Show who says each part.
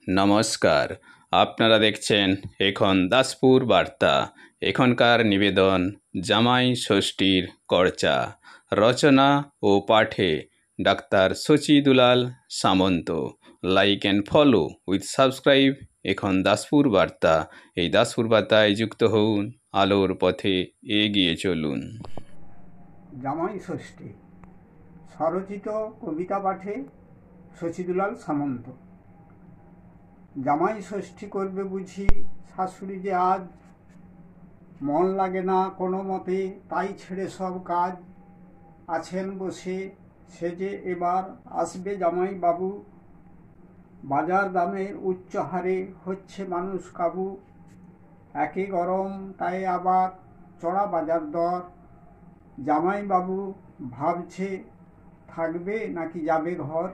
Speaker 1: নমস্কার, আপনারা দেখছেন এখন দাসপুর বার্তা। এখনকার নিবেদন জামাই ষষ্ঠীর চর্চা। রচনা ও পাঠে doctor Sachi Dulal Samanta. Like and follow with subscribe এখন দাসপুর বার্তা। এই দাসপুর বার্তায় যুক্ত হন, আলোর পথে এগিয়ে চলুন।
Speaker 2: জামাই ষষ্ঠী স্বরচিত কবিতা পাঠে শচীদুলাল সামন্ত। জামাই ষষ্ঠী করবে বুঝি শাশুড়ি যে আজ, মন লাগে না কোনো মতে তাই ছেড়ে সব কাজ। আছেন বসে সে যে এবার আসবে জামাই বাবু, বাজার দামে উচ্চ হারে হচ্ছে মানুষ কাবু। একে গরম তাই আবার চড়া বাজার দর, জামাই বাবু ভাবছে থাকবে নাকি যাবে ঘর।